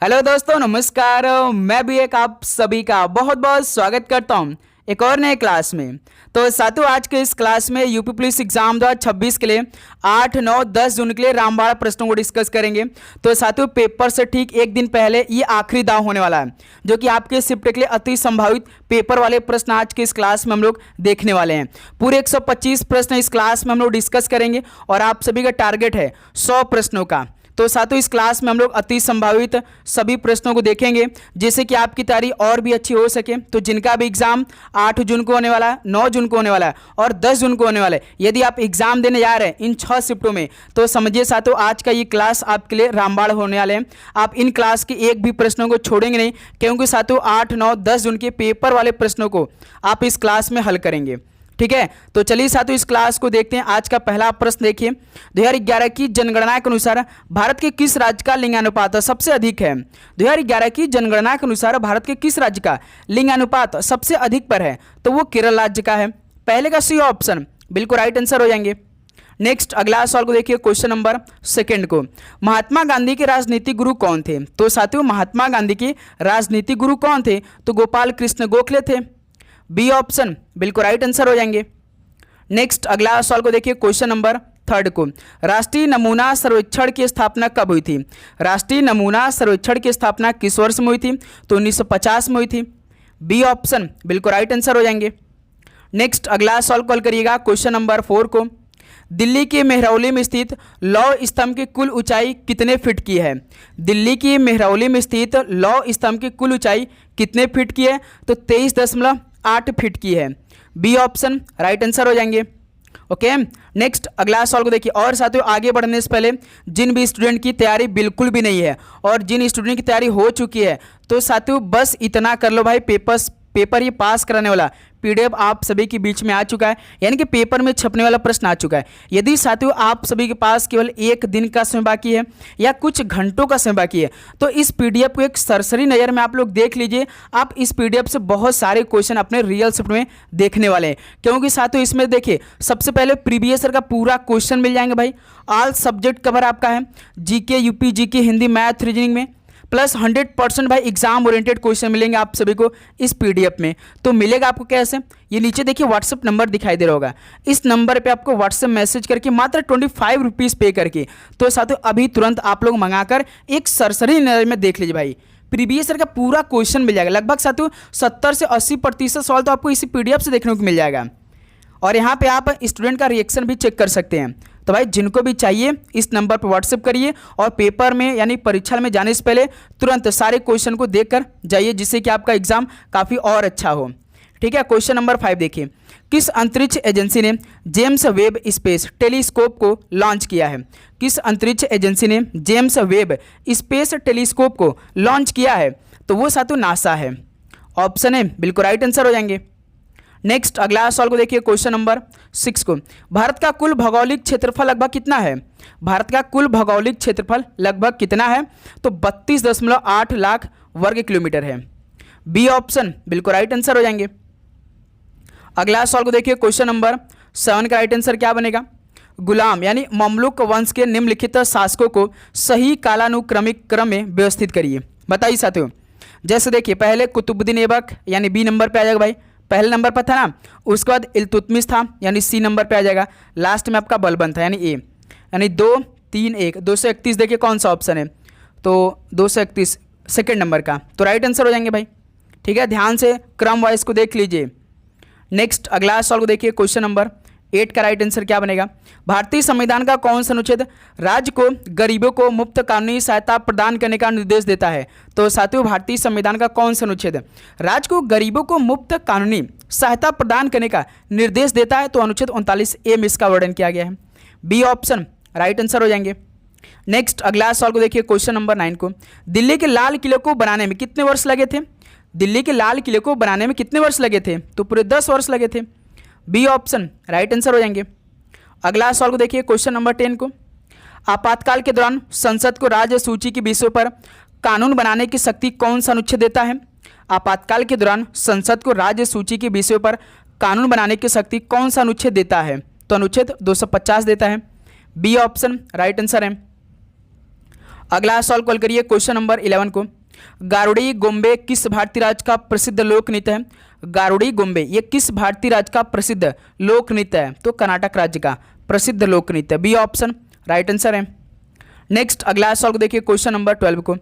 Hello दोस्तों, नमस्कार। मैं भी एक आप सभी का बहुत बहुत स्वागत करता हूं एक और नए क्लास में। तो साथियों, आज के इस क्लास में यूपी पुलिस एग्जाम 2026 के लिए 8, 9, 10 जून के लिए रामबाण प्रश्नों को डिस्कस करेंगे। तो साथियों, पेपर से ठीक एक दिन पहले ये आखिरी दाव होने वाला है, जो कि आपके शिफ्ट के लिए अति संभावित पेपर वाले प्रश्न आज के इस क्लास में हम लोग देखने वाले हैं। पूरे 125 प्रश्न इस क्लास में हम लोग डिस्कस करेंगे और आप सभी का टारगेट है 100 प्रश्नों का। तो साथियों, इस क्लास में हम लोग अति संभावित सभी प्रश्नों को देखेंगे, जिससे कि आपकी तैयारी और भी अच्छी हो सके। तो जिनका भी एग्जाम 8 जून को होने वाला है, 9 जून को होने वाला है और 10 जून को होने वाला है, यदि आप एग्जाम देने जा रहे हैं इन 6 शिफ्टों में, तो समझिए साथियों, आज का ये क्लास आपके लिए रामबाण होने वाले हैं। आप इन क्लास के एक भी प्रश्नों को छोड़ेंगे नहीं, क्योंकि साथियों 8, 9, 10 जून के पेपर वाले प्रश्नों को आप इस क्लास में हल करेंगे। ठीक है, तो चलिए साथियों, इस क्लास को देखते हैं। आज का पहला प्रश्न देखिए, 2011 की जनगणना के अनुसार भारत के किस राज्य का लिंगानुपात सबसे अधिक है? 2011 की जनगणना के अनुसार भारत के किस राज्य का लिंगानुपात सबसे अधिक पर है? तो वो केरल राज्य का है। पहले का सी ऑप्शन बिल्कुल राइट आंसर हो जाएंगे। नेक्स्ट अगला सवाल को देखिए, क्वेश्चन नंबर 2 को, महात्मा गांधी के राजनीतिक गुरु कौन थे? तो साथियों, महात्मा गांधी के राजनीतिक गुरु कौन थे? तो गोपाल कृष्ण गोखले थे। बी ऑप्शन बिल्कुल राइट आंसर हो जाएंगे। नेक्स्ट अगला सवाल को देखिए, क्वेश्चन नंबर 3 को, राष्ट्रीय नमूना सर्वेक्षण की स्थापना कब हुई थी? राष्ट्रीय नमूना सर्वेक्षण की स्थापना किस वर्ष में हुई थी? तो 1950 में हुई थी। बी ऑप्शन बिल्कुल राइट आंसर हो जाएंगे। नेक्स्ट अगला सवाल कॉल करिएगा, क्वेश्चन नंबर 4 को, दिल्ली के मेहरौली में स्थित लौह स्तंभ की कुल ऊंचाई कितने फीट की है? दिल्ली की मेहरौली में स्थित लौह स्तंभ की कुल ऊंचाई कितने फीट की है? तो 23.8 फीट की है। बी ऑप्शन राइट आंसर हो जाएंगे। ओके, नेक्स्ट अगला सवाल को देखिए। और साथियों, आगे बढ़ने से पहले जिन भी स्टूडेंट की तैयारी बिल्कुल भी नहीं है और जिन स्टूडेंट की तैयारी हो चुकी है, तो साथियों बस इतना कर लो भाई, पेपर ये पास कराने वाला पीडीएफ आप सभी के बीच में आ चुका है, यानी कि पेपर में छपने वाला प्रश्न आ चुका है। यदि साथियों आप सभी के पास केवल एक दिन का समय बाकी है या कुछ घंटों का समय बाकी है, तो इस पीडीएफ को एक सरसरी नज़र में आप लोग देख लीजिए। आप इस पीडीएफ से बहुत सारे क्वेश्चन अपने रियल शिफ्ट में देखने वाले हैं, क्योंकि साथियों इसमें देखिए, सबसे पहले प्रीवियस ईयर का पूरा क्वेश्चन मिल जाएंगे भाई। ऑल सब्जेक्ट कवर आपका है, GK, UP, GK, Hindi, math, reasoning में, प्लस 100% भाई एग्जाम ओरिएंटेड क्वेश्चन मिलेंगे आप सभी को इस पीडीएफ में। तो मिलेगा आपको कैसे? ये नीचे देखिए व्हाट्सएप नंबर दिखाई दे रहा होगा, इस नंबर पे आपको व्हाट्सएप मैसेज करके मात्र 25 रुपीज़ पे करके, तो साथियों अभी तुरंत आप लोग मंगाकर एक सरसरी नज़र में देख लीजिए भाई। प्रीवियस ईयर का पूरा क्वेश्चन मिल जाएगा, लगभग साथियों 70 से 80% सवाल तो आपको इसी पीडीएफ से देखने को मिल जाएगा। और यहाँ पे आप स्टूडेंट का रिएक्शन भी चेक कर सकते हैं। तो भाई जिनको भी चाहिए इस नंबर पर व्हाट्सएप करिए और पेपर में यानी परीक्षा में जाने से पहले तुरंत सारे क्वेश्चन को देखकर जाइए, जिससे कि आपका एग्जाम काफ़ी और अच्छा हो। ठीक है, क्वेश्चन नंबर 5 देखिए, किस अंतरिक्ष एजेंसी ने जेम्स वेब स्पेस टेलीस्कोप को लॉन्च किया है? किस अंतरिक्ष एजेंसी ने जेम्स वेब स्पेस टेलीस्कोप को लॉन्च किया है? तो वो साथियों नासा है। ऑप्शन है बिल्कुल राइट आंसर हो जाएंगे। नेक्स्ट अगला सवाल को देखिए, क्वेश्चन नंबर 6 को, भारत का कुल भौगोलिक क्षेत्रफल लगभग कितना है? भारत का कुल भौगोलिक क्षेत्रफल लगभग कितना है? तो 32.8 लाख वर्ग किलोमीटर है। बी ऑप्शन बिल्कुल राइट आंसर हो जाएंगे। अगला सवाल को देखिए, क्वेश्चन नंबर 7 का राइट आंसर क्या बनेगा? गुलाम यानी ममलुक वंश के निम्नलिखित शासकों को सही कालानुक्रमिक क्रम में व्यवस्थित करिए। बताइए साथियों, जैसे देखिए, पहले कुतुबुद्दीन ऐबक यानी बी नंबर पे आ जाएगा भाई, पहले नंबर पर था ना। उसके बाद इल्तुतमिश था यानी सी नंबर पे आ जाएगा। लास्ट में आपका बलबन था यानी ए, यानी 2, 3, 1, 231 देखिए कौन सा ऑप्शन है? तो 231 सेकेंड नंबर का, तो राइट आंसर हो जाएंगे भाई। ठीक है, ध्यान से क्रम वाइज को देख लीजिए। नेक्स्ट अगला सवाल को देखिए, क्वेश्चन नंबर 8 का राइट आंसर क्या बनेगा? भारतीय संविधान का कौन सा अनुच्छेद राज्य को गरीबों को मुफ्त कानूनी सहायता प्रदान करने का निर्देश देता है? तो साथियों भारतीय संविधान का कौन सा अनुच्छेद राज्य को गरीबों को मुफ्त कानूनी सहायता प्रदान करने का निर्देश देता है? तो अनुच्छेद 39A में इसका वर्णन किया गया है। बी ऑप्शन राइट आंसर हो जाएंगे। नेक्स्ट अगला सवाल को देखिए, क्वेश्चन नंबर 9 को, दिल्ली के लाल किले को बनाने में कितने वर्ष लगे थे? दिल्ली के लाल किले को बनाने में कितने वर्ष लगे थे? तो पूरे 10 वर्ष लगे थे। बी ऑप्शन राइट आंसर हो जाएंगे। अगला सवाल को देखिए, क्वेश्चन नंबर 10 को, आपातकाल के दौरान संसद को राज्य सूची के विषयों पर कानून बनाने की शक्ति कौन सा अनुच्छेद देता है? आपातकाल के दौरान संसद को राज्य सूची के विषयों पर कानून बनाने की शक्ति कौन सा अनुच्छेद देता है? तो अनुच्छेद 250 देता है। बी ऑप्शन राइट आंसर है। अगला सवाल कॉल करिए क्वेश्चन नंबर 11 को। गारुड़ी गोम्बे किस भारतीय राज्य का प्रसिद्ध लोक नृत्य है? गारुड़ी गोम्बे ये किस भारतीय राज्य का प्रसिद्ध लोक नृत्य है? तो कर्नाटक राज्य का प्रसिद्ध लोक नृत्य, बी ऑप्शन राइट आंसर है। नेक्स्ट अगला सवाल को देखिए क्वेश्चन नंबर 12 को।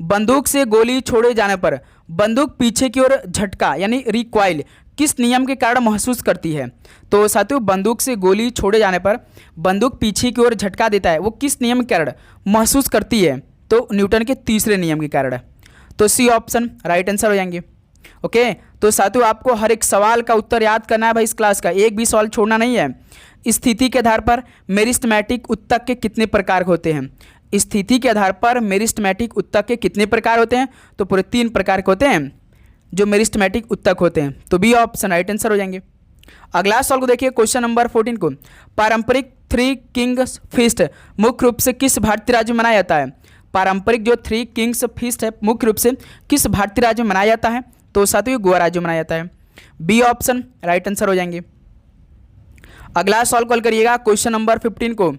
बंदूक से गोली छोड़े जाने पर बंदूक पीछे की ओर झटका यानी रिक्वाइल किस नियम के कारण महसूस करती है? तो साथियों बंदूक से गोली छोड़े जाने पर बंदूक पीछे की ओर झटका देता है, वो किस नियम के कारण महसूस करती है? तो न्यूटन के तीसरे नियम के कारण। तो सी ऑप्शन राइट आंसर हो जाएंगे। ओके, तो साथियों आपको हर एक सवाल का उत्तर याद करना है भाई इस क्लास का, एक भी सवाल छोड़ना नहीं है। स्थिति के आधार पर मेरिस्टमैटिक उत्तक के कितने प्रकार होते हैं? स्थिति के आधार पर मेरिस्टमैटिक उत्तक के कितने प्रकार होते हैं? तो पूरे 3 प्रकार के होते हैं जो मेरिस्टमैटिक उत्तक होते हैं, तो बी ऑप्शन राइट आंसर हो जाएंगे। अगला सवाल को देखिए क्वेश्चन नंबर 14 को। पारंपरिक 3 किंग्स फीस्ट मुख्य रूप से किस भारतीय राज्य में मनाया जाता है? पारंपरिक जो 3 किंग्स फीस्ट है मुख्य रूप से किस भारतीय राज्य में मनाया जाता है? तो साथियों गोवा राज्य में मनाया जाता है, बी ऑप्शन राइट आंसर हो जाएंगे। अगला सवाल कॉल करिएगा क्वेश्चन नंबर 15 को।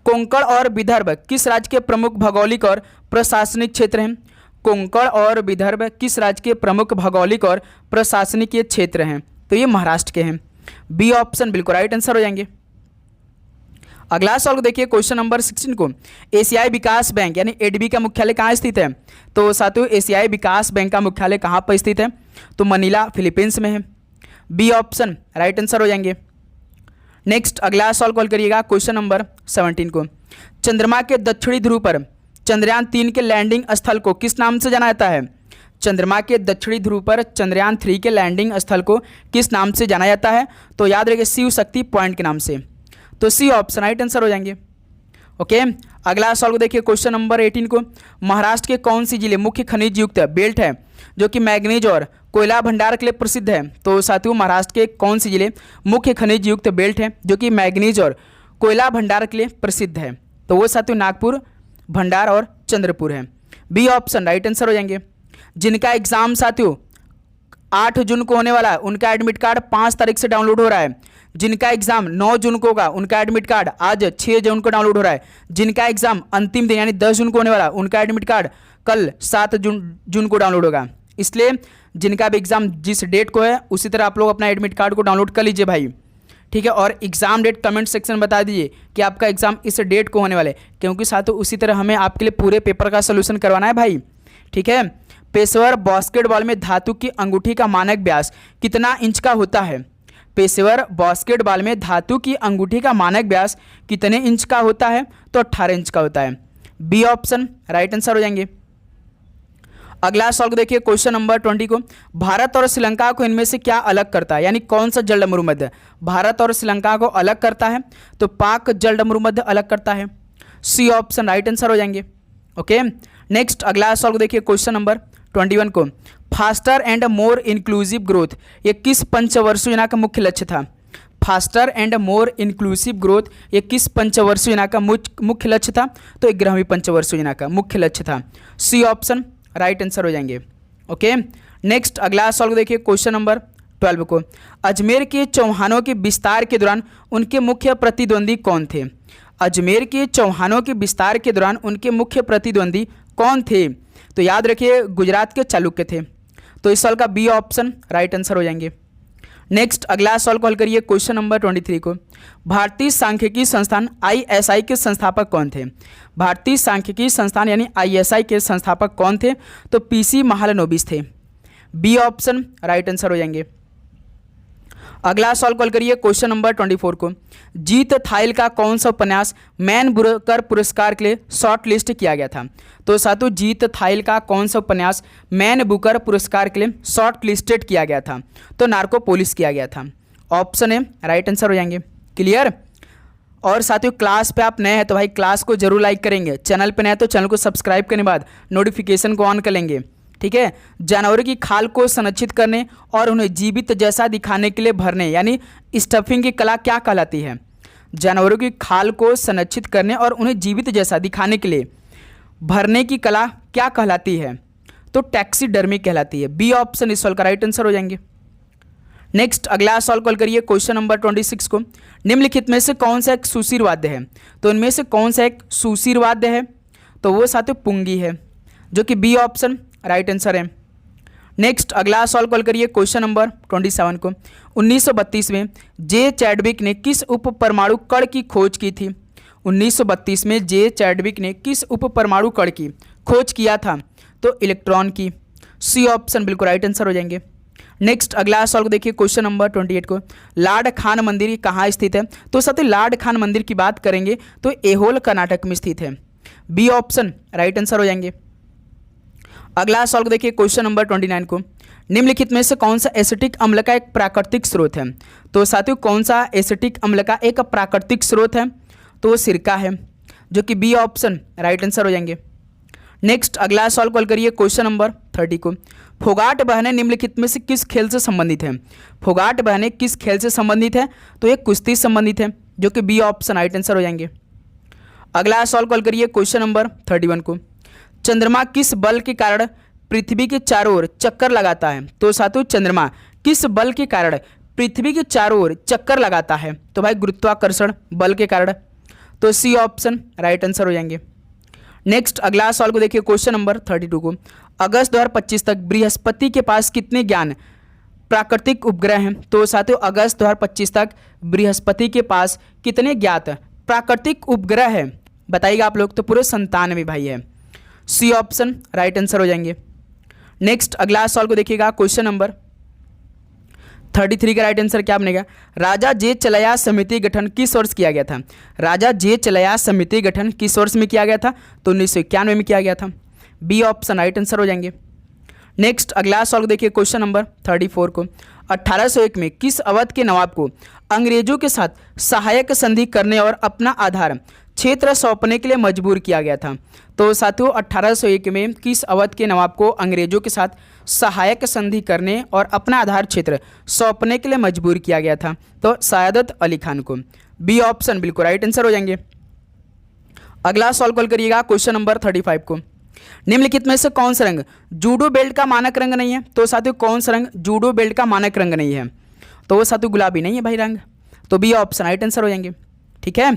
कोंकण और विदर्भ किस राज्य के प्रमुख भौगोलिक और प्रशासनिक क्षेत्र हैं? कोंकण और विदर्भ किस राज्य के प्रमुख भौगोलिक और प्रशासनिक क्षेत्र हैं? तो ये महाराष्ट्र के हैं, बी ऑप्शन बिल्कुल राइट आंसर हो जाएंगे। अगला सवाल को देखिए क्वेश्चन नंबर 16 को। एशियाई विकास बैंक यानी एडबी का मुख्यालय कहाँ स्थित है? तो साथियों एशियाई विकास बैंक का मुख्यालय कहाँ पर स्थित है? तो मनीला फिलीपींस में है, बी ऑप्शन राइट आंसर हो जाएंगे। नेक्स्ट अगला सवाल कॉल करिएगा क्वेश्चन नंबर 17 को। चंद्रमा के दक्षिणी ध्रुव पर चंद्रयान 3 के लैंडिंग स्थल को किस नाम से जाना जाता है? चंद्रमा के दक्षिणी ध्रुव पर चंद्रयान 3 के लैंडिंग स्थल को किस नाम से जाना जाता है? तो याद रखिए शिव शक्ति पॉइंट के नाम से, तो सी ऑप्शन राइट आंसर हो जाएंगे। ओके, अगला सवाल को देखिए क्वेश्चन नंबर 18 को। महाराष्ट्र के कौन सी जिले मुख्य खनिज युक्त बेल्ट है जो कि मैग्नीज और कोयला भंडार के लिए प्रसिद्ध है? तो साथियों महाराष्ट्र के कौन सी जिले मुख्य खनिज युक्त बेल्ट है जो कि मैग्नीज और कोयला भंडार के लिए प्रसिद्ध है? तो वो साथियों नागपुर, भंडार और चंद्रपुर है, बी ऑप्शन राइट आंसर हो जाएंगे। जिनका एग्जाम साथियों 8 जून को होने वाला है उनका एडमिट कार्ड 5 तारीख से डाउनलोड हो रहा है। जिनका एग्जाम 9 जून को होगा उनका एडमिट कार्ड आज 6 जून को डाउनलोड हो रहा है। जिनका एग्जाम अंतिम दिन यानी 10 जून को होने वाला उनका एडमिट कार्ड कल 7 जून को डाउनलोड होगा। इसलिए जिनका भी एग्जाम जिस डेट को है उसी तरह आप लोग अपना एडमिट कार्ड को डाउनलोड कर लीजिए भाई, ठीक है। और एग्जाम डेट कमेंट सेक्शन में बता दीजिए कि आपका एग्जाम इस डेट को होने वाले, क्योंकि साथियों उसी तरह हमें आपके लिए पूरे पेपर का सोल्यूशन करवाना है भाई, ठीक है। पेशेवर बास्केटबॉल में धातु की अंगूठी का मानक व्यास कितना इंच का होता है? पेशेवर बास्केटबॉल में धातु की अंगूठी का मानक व्यास कितने इंच का होता है? तो 18 इंच का होता है, बी ऑप्शन राइट आंसर हो जाएंगे। अगला सवाल देखिए क्वेश्चन नंबर 20 को। भारत और श्रीलंका को इनमें से क्या अलग करता है, यानी कौन सा जलडमरू मध्य भारत और श्रीलंका को अलग करता है? तो पाक जलडमरू मध्य अलग करता है, सी ऑप्शन राइट आंसर हो जाएंगे। ओके, नेक्स्ट अगला सवाल देखिए क्वेश्चन नंबर 21 को। Faster and more inclusive growth ये किस पंचवर्षीय योजना का मुख्य लक्ष्य था? Faster and more inclusive growth ये किस पंचवर्षीय योजना का मुख्य लक्ष्य था? तो 11वीं पंचवर्षीय योजना का मुख्य लक्ष्य था, सी ऑप्शन राइट आंसर हो जाएंगे। ओके, नेक्स्ट अगला सवाल देखिए क्वेश्चन नंबर 12 को। अजमेर के चौहानों के विस्तार के दौरान उनके मुख्य प्रतिद्वंदी कौन थे? अजमेर के चौहानों के विस्तार के दौरान उनके मुख्य प्रतिद्वंदी कौन थे? तो याद रखिए गुजरात के चालुक्य थे, तो इस सवाल का बी ऑप्शन राइट आंसर हो जाएंगे। नेक्स्ट अगला सवाल कॉल करिए क्वेश्चन नंबर 23 को। भारतीय सांख्यिकी संस्थान ISI के संस्थापक कौन थे? भारतीय सांख्यिकी संस्थान यानी ISI के संस्थापक कौन थे? तो PC महालनोबिस थे, बी ऑप्शन राइट आंसर हो जाएंगे। अगला सवाल कॉल करिए क्वेश्चन नंबर 24 को। जीत थाइल का कौन सा उपन्यास मैन बुकर पुरस्कार के लिए शॉर्ट लिस्ट किया गया था? तो साथियों जीत थाइल का कौन सा उपन्यास मैन बुकर पुरस्कार के लिए शॉर्ट लिस्टेड किया गया था? तो नार्कोपोलिस किया गया था, ऑप्शन ए राइट आंसर हो जाएंगे। क्लियर? और साथियों क्लास पे आप नए हैं तो भाई क्लास को जरूर लाइक करेंगे, चैनल पे नए हैं तो चैनल को सब्सक्राइब करने के बाद नोटिफिकेशन को ऑन कर लेंगे, ठीक है। जानवरों की खाल को संरक्षित करने और उन्हें जीवित जैसा दिखाने के लिए भरने यानी स्टफिंग की कला क्या कहलाती है? जानवरों की खाल को संरक्षित करने और उन्हें जीवित जैसा दिखाने के लिए भरने की कला क्या कहलाती है? तो टैक्सीडर्मी कहलाती है, बी ऑप्शन इस सवाल का राइट आंसर हो जाएंगे। नेक्स्ट अगला सवाल कॉल करिए क्वेश्चन नंबर 26 को। निम्नलिखित में से कौन सा एक सुशीर वाद्य है? तो इनमें से कौन सा एक सुशीर वाद्य है? तो वो साथियों पुंगी है, जो कि बी ऑप्शन राइट आंसर है। नेक्स्ट अगला सॉल्व कॉल करिए क्वेश्चन नंबर 27 को। 1932 में जे चैडविक ने किस उप परमाणु कण की खोज की थी? 1932 में जे चैडविक ने किस उप परमाणु कण की खोज किया था? तो इलेक्ट्रॉन की। सी ऑप्शन बिल्कुल राइट आंसर हो जाएंगे। नेक्स्ट अगला सॉल्व देखिए क्वेश्चन नंबर 28 को। लाड खान मंदिर कहाँ स्थित है? तो साथियों लाड खान मंदिर की बात करेंगे तो एहोल कर्नाटक में स्थित है। बी ऑप्शन राइट आंसर हो जाएंगे। अगला सॉल्व देखिए क्वेश्चन नंबर 29 को। निम्नलिखित में से कौन सा एसिटिक अम्ल का एक प्राकृतिक स्रोत है? तो साथियों कौन सा एसिटिक अम्ल का एक प्राकृतिक स्रोत है? तो वो सिरका है, जो कि बी ऑप्शन राइट आंसर हो जाएंगे। नेक्स्ट अगला सॉल्व कॉल करिए क्वेश्चन नंबर 30 को। फोगाट बहने निम्नलिखित में से किस खेल से संबंधित है? फोगाट बहने किस खेल से संबंधित है? तो ये कुश्ती संबंधित है, जो कि बी ऑप्शन राइट आंसर हो जाएंगे। अगला सॉल्व कॉल करिए क्वेश्चन नंबर 31 को। चंद्रमा किस बल के कारण पृथ्वी के चारों ओर चक्कर लगाता है? तो साथियों चंद्रमा किस बल के कारण पृथ्वी के चारों ओर चक्कर लगाता है? तो भाई गुरुत्वाकर्षण बल के कारण। तो सी ऑप्शन राइट आंसर हो जाएंगे। नेक्स्ट अगला सवाल को देखिए क्वेश्चन नंबर 32 को। अगस्त 2025 तक बृहस्पति के पास कितने ज्ञान प्राकृतिक उपग्रह हैं? तो साथियों अगस्त 2025 तक बृहस्पति के पास कितने ज्ञात प्राकृतिक उपग्रह है बताइएगा आप लोग? तो पूरे 97 भाई है। सी ऑप्शन राइट आंसर हो जाएंगे। नेक्स्ट अगला सवाल को देखिएगा क्वेश्चन नंबर 33 का राइट आंसर क्या बनेगा? राजा जे चलया समिति गठन किस वर्ष किया गया था? राजा जे चलया समिति गठन किस वर्ष में किया गया था? तो 1991 में किया गया था। बी ऑप्शन राइट आंसर हो जाएंगे। नेक्स्ट अगला सवाल देखिए क्वेश्चन नंबर 34 को। 1801 में किस अवध के नवाब को अंग्रेजों के साथ सहायक संधि करने और अपना आधार क्षेत्र सौंपने के लिए मजबूर किया गया था? तो साथियों 1801 में किस अवध के नवाब को अंग्रेजों के साथ सहायक संधि करने और अपना आधार क्षेत्र सौंपने के लिए मजबूर किया गया था? तो सयादत अली खान को। बी ऑप्शन बिल्कुल राइट आंसर हो जाएंगे। अगला सॉल्व कॉल करिएगा क्वेश्चन नंबर 35 को। निम्नलिखित में से कौन सा रंग जूडो बेल्ट का मानक रंग नहीं है? तो साथियों कौन सा रंग जूडो बेल्ट का मानक रंग नहीं है? तो वो साथियों गुलाबी नहीं है भाई रंग। तो बी ऑप्शन राइट आंसर हो जाएंगे। ठीक है,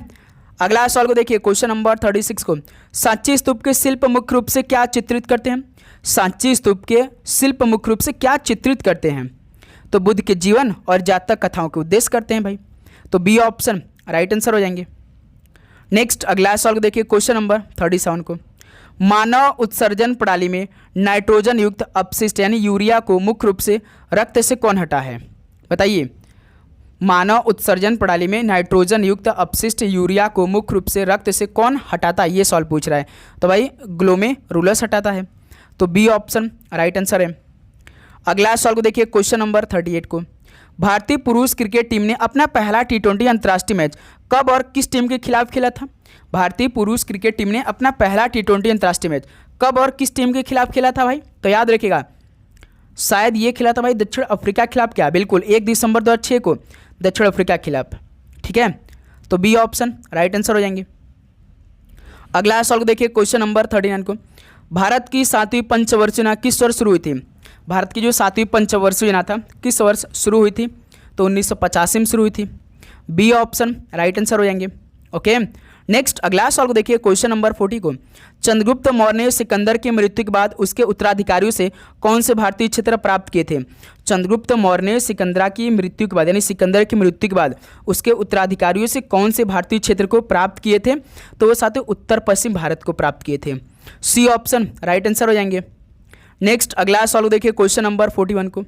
अगला सवाल को देखिए क्वेश्चन नंबर 36 को। सांची स्तूप के शिल्प मुख्य रूप से क्या चित्रित करते हैं? सांची स्तूप के शिल्प मुख्य रूप से क्या चित्रित करते हैं? तो बुद्ध के जीवन और जातक कथाओं के उद्देश्य करते हैं भाई। तो बी ऑप्शन राइट आंसर हो जाएंगे। नेक्स्ट अगला सवाल को देखिए क्वेश्चन नंबर 37 को। मानव उत्सर्जन प्रणाली में नाइट्रोजन युक्त अपशिष्ट यानी यूरिया को मुख्य रूप से रक्त से कौन हटा है? बताइए। मानव उत्सर्जन प्रणाली में नाइट्रोजन युक्त अपशिष्ट यूरिया को मुख्य रूप से रक्त से कौन हटाता है? ये सवाल पूछ रहा है। तो भाई ग्लोमेरुलस हटाता है। तो बी ऑप्शन राइट आंसर है। अगला सवाल को देखिए क्वेश्चन नंबर 38 को। भारतीय पुरुष क्रिकेट टीम ने अपना पहला T20 अंतर्राष्ट्रीय मैच कब और किस टीम के खिलाफ खेला था? भारतीय पुरुष क्रिकेट टीम ने अपना पहला T20 अंतर्राष्ट्रीय मैच कब और किस टीम के खिलाफ खेला था भाई? तो याद रखिएगा, शायद ये खेला था भाई दक्षिण अफ्रीका के खिलाफ। क्या? बिल्कुल 1 दिसंबर 2006 को दक्षिण अफ्रीका के खिलाफ। ठीक है, तो बी ऑप्शन राइट आंसर हो जाएंगे। अगला सवाल को देखिए क्वेश्चन नंबर 39 को। भारत की 7वीं पंचवर्षीय योजना किस वर्ष शुरू हुई थी? भारत की जो 7वीं पंचवर्षीय योजना था किस वर्ष शुरू हुई थी? तो 1985 में शुरू हुई थी। बी ऑप्शन राइट आंसर हो जाएंगे। ओके, नेक्स्ट अगला सवाल को देखिए क्वेश्चन नंबर 40 को। चंद्रगुप्त मौर्य ने सिकंदर की मृत्यु के बाद उसके उत्तराधिकारियों से कौन से भारतीय क्षेत्र प्राप्त किए थे? चंद्रगुप्त मौर्य ने सिकंदर की मृत्यु के बाद यानी सिकंदर की मृत्यु के बाद उसके उत्तराधिकारियों से कौन से भारतीय क्षेत्र को प्राप्त किए थे? तो वो साथ उत्तर पश्चिम भारत को प्राप्त किए थे। सी ऑप्शन राइट आंसर हो जाएंगे। नेक्स्ट अगला सवाल देखिए क्वेश्चन नंबर 41 को।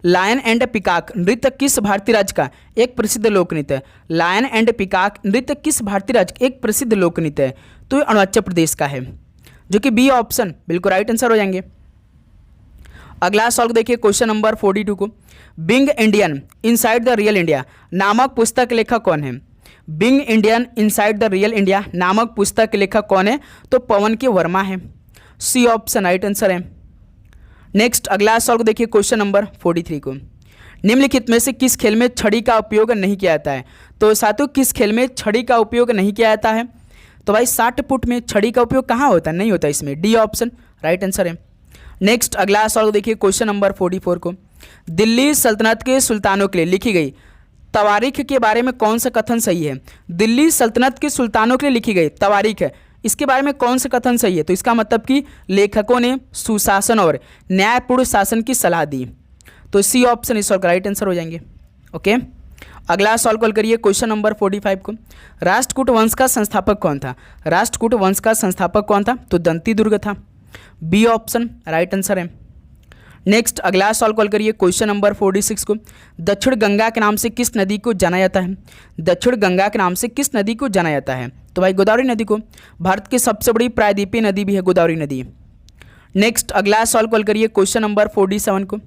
लायन एंड पिकॉक नृत्य किस भारतीय राज्य का एक प्रसिद्ध लोक नृत्य है? लायन एंड पिकॉक नृत्य किस भारतीय राज्य का एक प्रसिद्ध लोक नृत्य है? तो ये अरुणाचल प्रदेश का है, जो कि बी ऑप्शन बिल्कुल राइट आंसर हो जाएंगे। अगला सवाल देखिए क्वेश्चन नंबर 42 को। Being Indian inside the real India नामक पुस्तक के लेखक कौन है? Being Indian inside the real India नामक पुस्तक के लेखक कौन है? तो पवन के वर्मा है। सी ऑप्शन राइट आंसर है। नेक्स्ट अगला सवाल देखिए क्वेश्चन नंबर 43 को। निम्नलिखित में से किस खेल में छड़ी का उपयोग नहीं किया जाता है? तो साथियों किस खेल में छड़ी का उपयोग नहीं किया जाता है? तो भाई 60 फुट में छड़ी का उपयोग कहाँ होता है? नहीं होता इसमें। डी ऑप्शन राइट आंसर है। नेक्स्ट अगला सवाल देखिए क्वेश्चन नंबर 44 को। दिल्ली सल्तनत के सुल्तानों के लिए लिखी गई तवारीख के बारे में कौन सा कथन सही है? दिल्ली सल्तनत के सुल्तानों के लिए लिखी गई तवारीख इसके बारे में कौन सा कथन सही है? तो इसका मतलब कि लेखकों ने सुशासन और न्यायपूर्ण शासन की सलाह दी। तो सी ऑप्शन इस सवाल का राइट आंसर हो जाएंगे। ओके, अगला सवाल कॉल करिए क्वेश्चन नंबर 45 को। राष्ट्रकूट वंश का संस्थापक कौन था? राष्ट्रकूट वंश का संस्थापक कौन था? तो दंती दुर्ग था। बी ऑप्शन राइट आंसर है। नेक्स्ट अगला सवाल कॉल करिए क्वेश्चन नंबर 46 को। दक्षिण गंगा के नाम से किस नदी को जाना जाता है? दक्षिण गंगा के नाम से किस नदी को जाना जाता है? तो भाई गोदावरी नदी को। भारत की सबसे बड़ी प्रायद्वीपीय नदी भी है गोदावरी नदी। नेक्स्ट अगला सवाल कॉल करिए क्वेश्चन नंबर 47 को।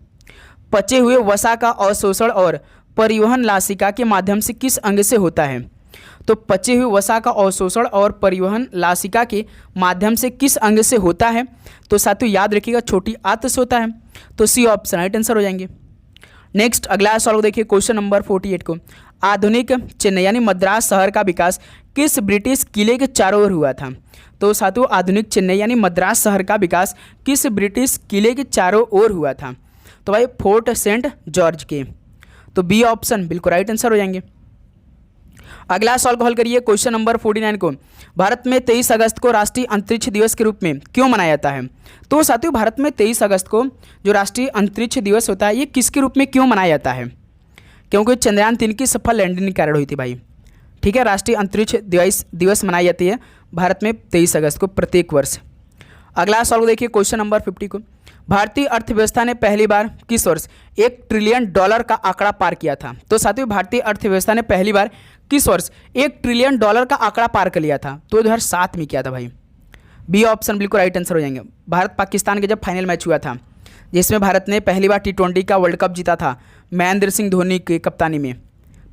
पचे हुए वसा का अवशोषण और परिवहन लासिका के माध्यम से किस अंग से होता है? तो पचे हुए वसा का अवशोषण और परिवहन लासिका के माध्यम से किस अंग से होता है? तो साथियों याद रखिएगा छोटी आंत से होता है। तो सी ऑप्शन राइट आंसर हो जाएंगे। नेक्स्ट अगला सवाल देखिए क्वेश्चन नंबर 48 को। आधुनिक चेन्नई यानी मद्रास शहर का विकास किस ब्रिटिश किले के चारों ओर हुआ था? तो साथियों आधुनिक चेन्नई यानी मद्रास शहर का विकास किस ब्रिटिश किले के चारों ओर हुआ था? तो भाई फोर्ट सेंट जॉर्ज के। तो बी ऑप्शन बिल्कुल राइट आंसर हो जाएंगे। अगला सवाल को हल करिए क्वेश्चन नंबर 49 को। भारत में 23 अगस्त को राष्ट्रीय अंतरिक्ष दिवस के रूप में क्यों मनाया जाता है? तो साथियों भारत में 23 अगस्त को जो राष्ट्रीय अंतरिक्ष दिवस होता है ये किसके रूप में क्यों मनाया जाता है? क्योंकि चंद्रयान 3 की सफल लैंडिंग के कारण हुई थी भाई। ठीक है, राष्ट्रीय अंतरिक्ष दिवस मनाई जाती है भारत में 23 अगस्त को प्रत्येक वर्ष। अगला सवाल को देखिए क्वेश्चन नंबर 50 को। भारतीय अर्थव्यवस्था ने पहली बार किस वर्ष $1 ट्रिलियन का आंकड़ा पार किया था? तो साथियों भारतीय अर्थव्यवस्था ने पहली बार किस वर्ष $1 ट्रिलियन का आंकड़ा पार कर लिया था? तो 2007 में किया था भाई। बी ऑप्शन बिल्कुल राइट आंसर हो जाएंगे। भारत पाकिस्तान के जब फाइनल मैच हुआ था जिसमें भारत ने पहली बार T20 का वर्ल्ड कप जीता था महेंद्र सिंह धोनी की कप्तानी में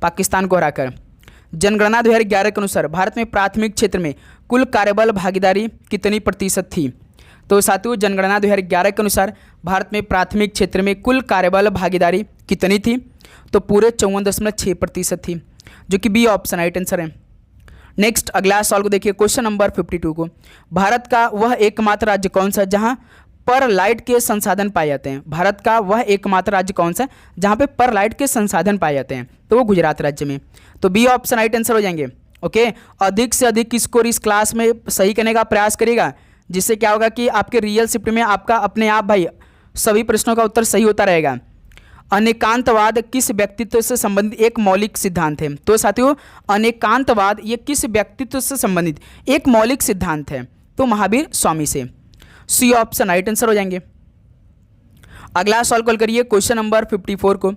पाकिस्तान को हराकर। जनगणना 2011 के अनुसार भारत में प्राथमिक क्षेत्र में कुल कार्यबल भागीदारी कितनी प्रतिशत थी? तो साथियों जनगणना 2011 के अनुसार भारत में प्राथमिक क्षेत्र में कुल कार्यबल भागीदारी कितनी थी? तो पूरे 54.6% थी, जो कि बी ऑप्शन राइट आंसर है। नेक्स्ट अगला सवाल को देखिए क्वेश्चन नंबर 52 को। भारत का वह एकमात्र राज्य कौन सा जहां पर लाइट के संसाधन पाए जाते हैं? भारत का वह एकमात्र राज्य कौन सा जहां पे पर लाइट के संसाधन पाए जाते हैं? तो वो गुजरात राज्य में। तो बी ऑप्शन राइट आंसर हो जाएंगे। ओके, अधिक से अधिक स्कोर इस क्लास में सही करने का प्रयास करिएगा, जिससे क्या होगा कि आपके रियल शिफ्ट में आपका अपने आप भाई सभी प्रश्नों का उत्तर सही होता रहेगा। अनेकांतवाद किस व्यक्तित्व से संबंधित एक मौलिक सिद्धांत है? तो साथियों अनेकांतवाद ये किस व्यक्तित्व से संबंधित एक मौलिक सिद्धांत है? तो महावीर स्वामी से। सी ऑप्शन राइट आंसर हो जाएंगे। अगला सवाल कॉल करिए क्वेश्चन नंबर 54 को।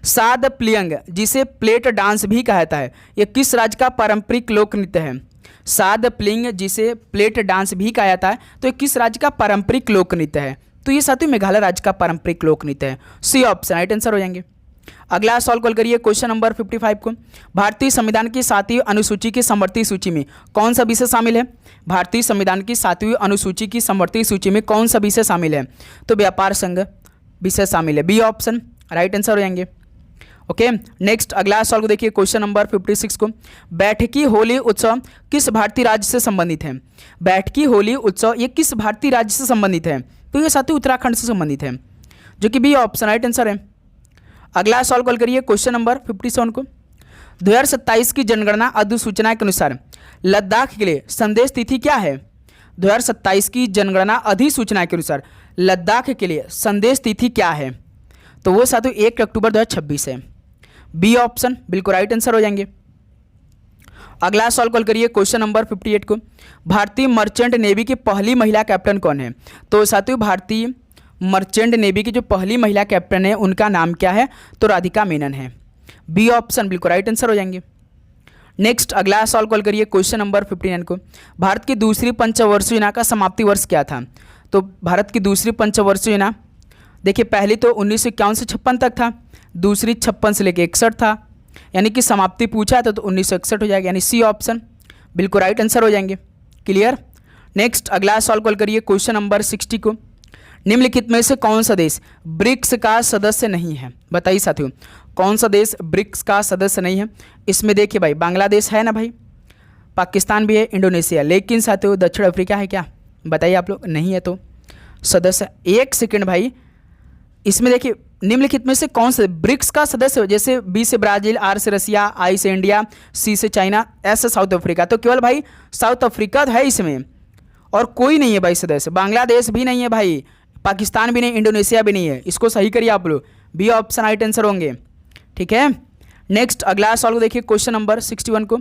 साद प्लियंग जिसे प्लेट डांस भी कहा जाता है यह किस राज्य का पारंपरिक लोक नृत्य है? साद प्लिंग जिसे प्लेट डांस भी कहा जाता है तो ये किस राज्य का पारंपरिक लोक नृत्य है? तो ये साथियों मेघालय राज्य का पारंपरिक लोक नृत्य है। सी ऑप्शन राइट आंसर हो जाएंगे। अगला सवाल कॉल करिए क्वेश्चन नंबर 55 को। भारतीय संविधान की 7वीं अनुसूची की समवर्ती सूची में कौन सा विषय शामिल है? भारतीय संविधान की 7वीं अनुसूची की समवर्ती सूची में कौन सा विषय शामिल है? तो व्यापार संघ विषय शामिल है। बी ऑप्शन राइट आंसर हो जाएंगे। ओके, नेक्स्ट अगला सवाल को देखिए क्वेश्चन नंबर 56 को। बैठकी होली उत्सव किस भारतीय राज्य से संबंधित है? बैठकी होली उत्सव ये किस भारतीय राज्य से संबंधित है? तो ये साथियों उत्तराखंड से संबंधित है, जो कि बी ऑप्शन राइट आंसर है। अगला सवाल कॉल करिए क्वेश्चन नंबर 57 को। 2027 की जनगणना अधिसूचना के अनुसार लद्दाख के लिए संदेश तिथि क्या है? 2027 की जनगणना अधिसूचना के अनुसार लद्दाख के लिए संदेश तिथि क्या है? तो वो साथियों 1 अक्टूबर 2026 है। बी ऑप्शन बिल्कुल राइट आंसर हो जाएंगे। अगला सवाल कॉल करिए क्वेश्चन नंबर 58 को। भारतीय मर्चेंट नेवी की पहली महिला कैप्टन कौन है? तो साथियों भारतीय मर्चेंट नेवी की जो पहली महिला कैप्टन है उनका नाम क्या है? तो राधिका मेनन है। बी ऑप्शन बिल्कुल राइट आंसर हो जाएंगे। नेक्स्ट अगला सवाल कॉल करिए क्वेश्चन नंबर 59 को। भारत की दूसरी पंचवर्षीय योजना का समाप्ति वर्ष क्या था? तो भारत की दूसरी पंचवर्षीय योजना देखिए पहली तो 1951 से 56 तक था, दूसरी 56 से लेकर 61 था, यानी कि समाप्ति पूछा था तो 1961 हो जाएगा, यानी सी ऑप्शन बिल्कुल राइट आंसर हो जाएंगे। क्लियर। नेक्स्ट अगला सवाल कॉल करिए क्वेश्चन नंबर 60 को। निम्नलिखित में से कौन सा देश ब्रिक्स का सदस्य नहीं है? बताइए साथियों कौन सा देश ब्रिक्स का सदस्य नहीं है? इसमें देखिए भाई बांग्लादेश है ना भाई, पाकिस्तान भी है, इंडोनेशिया, लेकिन साथियों दक्षिण अफ्रीका है क्या? बताइए आप लोग, नहीं है तो सदस्य। एक सेकेंड भाई, इसमें देखिए निम्नलिखित में से कौन से ब्रिक्स का सदस्य, जैसे बी से ब्राजील, आर से रसिया, आई से इंडिया, सी से चाइना, एस से साउथ अफ्रीका। तो केवल भाई साउथ अफ्रीका है इसमें, और कोई नहीं है भाई सदस्य। बांग्लादेश भी नहीं है भाई, पाकिस्तान भी नहीं, इंडोनेशिया भी नहीं है। इसको सही करिए आप लोग, बी ऑप्शन राइट आंसर होंगे। ठीक है, नेक्स्ट अगला सवाल देखिए, क्वेश्चन नंबर 61 को।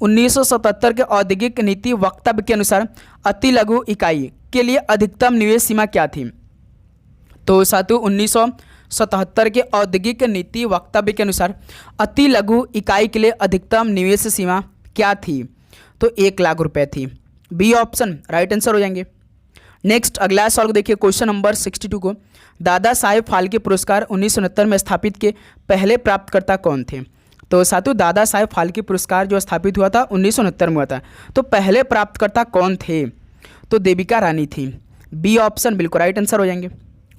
1977 के औद्योगिक नीति वक्तव्य के अनुसार अति लघु इकाई के लिए अधिकतम निवेश सीमा क्या थी? तो साथियों 1977 के औद्योगिक नीति वक्तव्य के अनुसार अति लघु इकाई के लिए अधिकतम निवेश सीमा क्या थी? तो 1 लाख रुपए थी। बी ऑप्शन राइट आंसर हो जाएंगे। नेक्स्ट अगला सवाल को देखिए, क्वेश्चन नंबर 62 को। दादा साहेब फाल्के पुरस्कार 1969 में स्थापित के पहले प्राप्तकर्ता कौन थे? तो साथियों दादा साहेब फाल्के पुरस्कार जो स्थापित हुआ था 1969 में हुआ था, तो पहले प्राप्तकर्ता कौन थे? तो देविका रानी थी। बी ऑप्शन बिल्कुल राइट आंसर हो जाएंगे।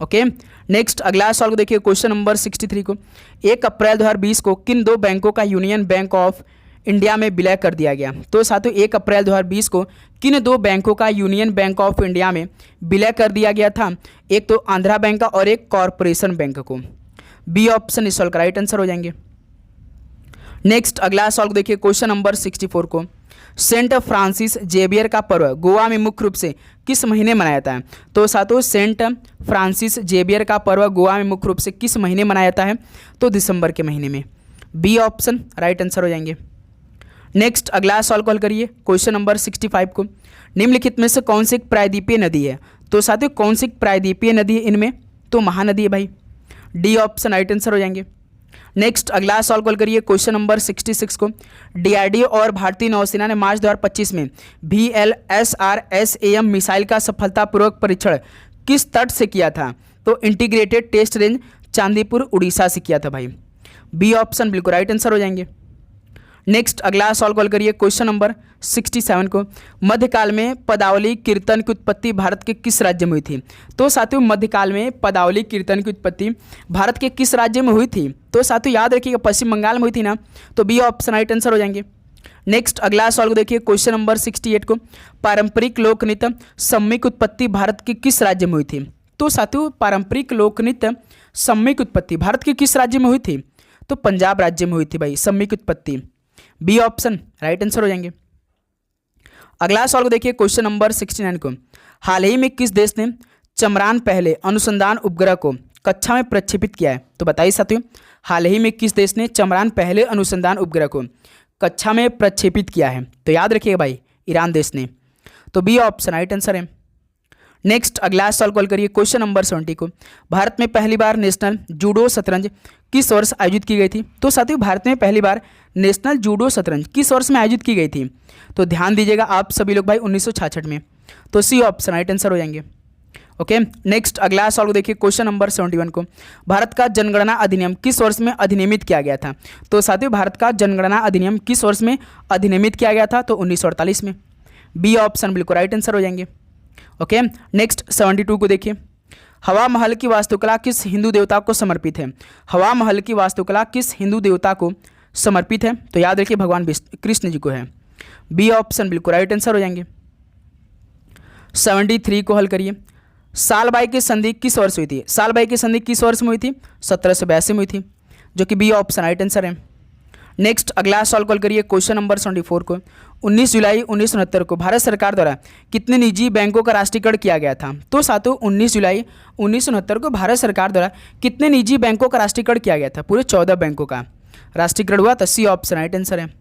ओके, नेक्स्ट अगला सवाल को देखिए, क्वेश्चन नंबर 63 को। 1 अप्रैल 2020 को किन 2 बैंकों का यूनियन बैंक ऑफ इंडिया में विलय कर दिया गया? तो साथियों 1 अप्रैल 2020 को किन 2 बैंकों का यूनियन बैंक ऑफ इंडिया में विलय कर दिया गया था? एक तो आंध्रा बैंक का और एक कॉरपोरेशन बैंक को। बी ऑप्शन इस सवाल का राइट आंसर हो जाएंगे। नेक्स्ट अगला सवाल को देखिए, क्वेश्चन नंबर 64 को। सेंट फ्रांसिस जेवियर का पर्व गोवा में मुख्य रूप से किस महीने मनाया जाता है? तो साथियों सेंट फ्रांसिस जेवियर का पर्व गोवा में मुख्य रूप से किस महीने मनाया जाता है? तो दिसंबर के महीने में। बी ऑप्शन राइट आंसर हो जाएंगे। नेक्स्ट अगला सवाल कॉल करिए, क्वेश्चन नंबर 65 को। निम्नलिखित में से कौन सी एक प्रायद्वीपीय नदी है? तो साथियों कौन सी प्रायद्वीपीय नदी है इनमें? तो महानदी है भाई। डी ऑप्शन राइट आंसर हो जाएंगे। नेक्स्ट अगला सवाल कॉल करिए, क्वेश्चन नंबर 66 को। डीआरडीओ और भारतीय नौसेना ने मार्च 2025 में VLSRSAM मिसाइल का सफलतापूर्वक परीक्षण किस तट से किया था? तो integrated test range Chandipur Odisha से किया था भाई। बी ऑप्शन बिल्कुल राइट आंसर हो जाएंगे। नेक्स्ट अगला सवाल कॉल करिए, क्वेश्चन नंबर 67 को। मध्यकाल में पदावली कीर्तन की उत्पत्ति भारत के किस राज्य में हुई थी? तो साथियों मध्यकाल में पदावली कीर्तन की उत्पत्ति भारत के किस राज्य में हुई थी? तो साथियों याद रखिएगा पश्चिम बंगाल में हुई थी ना, तो बी ऑप्शन राइट आंसर हो जाएंगे। नेक्स्ट अगला सवाल को देखिए, क्वेश्चन नंबर 68 को। पारंपरिक लोक नृत्य सम्मिक उत्पत्ति भारत के किस राज्य में हुई थी? तो साथियों पारंपरिक लोक नृत्य सम्मिक उत्पत्ति भारत के किस राज्य में हुई थी? तो पंजाब राज्य में हुई थी भाई सम्मिक उत्पत्ति। बी ऑप्शन राइट आंसर हो जाएंगे। अगला सवाल को देखिए, क्वेश्चन नंबर 69 को। हाल ही में किस देश ने चंद्रयान पहले अनुसंधान उपग्रह को कक्षा में प्रक्षेपित किया है? तो बताइए साथियों हाल ही में किस देश ने चंद्रयान पहले अनुसंधान उपग्रह को कक्षा में प्रक्षेपित किया है? तो याद रखिएगा भाई ईरान देश ने। तो बी ऑप्शन राइट आंसर है। नेक्स्ट अगला सवाल कॉल करिए, क्वेश्चन नंबर 70 को। भारत में पहली बार नेशनल जूडो शतरंज किस वर्ष आयोजित की गई थी? तो साथियों भारत में पहली बार नेशनल जूडो शतरंज किस वर्ष में आयोजित की गई थी? तो ध्यान दीजिएगा आप सभी लोग भाई 1966 में। तो सी ऑप्शन राइट आंसर हो जाएंगे। ओके, नेक्स्ट अगला सवाल को देखिए, क्वेश्चन नंबर 71 को। भारत का जनगणना अधिनियम किस वर्ष में अधिनियमित किया गया था? तो साथियों भारत का जनगणना अधिनियम किस वर्ष में अधिनियमित किया गया था? तो 1948 में। बी ऑप्शन बिल्कुल राइट आंसर हो जाएंगे। ओके, नेक्स्ट 72 को देखिए। हवा महल की वास्तुकला किस हिंदू देवता को समर्पित है? हवा महल की वास्तुकला किस हिंदू देवता को समर्पित है? तो याद रखिए भगवान कृष्ण जी को है। बी ऑप्शन बिल्कुल राइट आंसर हो जाएंगे। 73 को हल करिए। सालबाई की संधि किस वर्ष हुई थी? सालबाई की संधि किस वर्ष में हुई थी? 1782 में हुई थी, जो कि बी ऑप्शन राइट आंसर है। नेक्स्ट अगला सवाल कॉल करिए, क्वेश्चन नंबर 74 को। 19 जुलाई 1969 को भारत सरकार द्वारा कितने निजी बैंकों का राष्ट्रीयकरण किया गया था? तो साथियों 19 जुलाई 1969 को भारत सरकार द्वारा कितने निजी बैंकों का राष्ट्रीयकरण किया गया था? पूरे 14 बैंकों का राष्ट्रीयकरण हुआ था। सी ऑप्शन राइट आंसर है।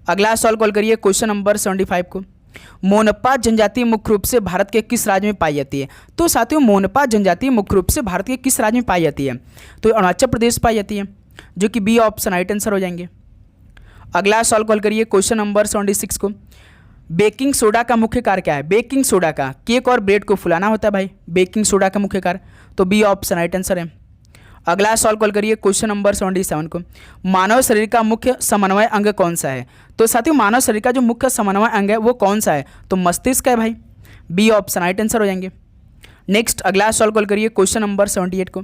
अगला सवाल कॉल करिए, क्वेश्चन नंबर 75 को। मोनपा जनजाति मुख्य रूप से भारत के किस राज्य में पाई जाती है? तो साथियों मोनपा जनजाति मुख्य रूप से भारत के किस राज्य में पाई जाती है? तो अरुणाचल प्रदेश पाई जाती है, जो कि बी ऑप्शन राइट आंसर हो जाएंगे। अगला सवाल कॉल करिए, क्वेश्चन नंबर 76 को। बेकिंग सोडा का मुख्य कार्य क्या है? बेकिंग सोडा का केक और ब्रेड को फुलाना होता है भाई, बेकिंग सोडा का मुख्य कार्य। तो बी ऑप्शन राइट आंसर है। अगला सवाल कॉल करिए, क्वेश्चन नंबर 77 को। मानव शरीर का मुख्य समन्वय अंग कौन सा है? तो साथियों मानव शरीर का जो मुख्य समन्वय अंग है वो कौन सा है? तो मस्तिष्क है भाई। बी ऑप्शन राइट आंसर हो जाएंगे। नेक्स्ट अगला सवाल कॉल करिए, क्वेश्चन नंबर 78 को।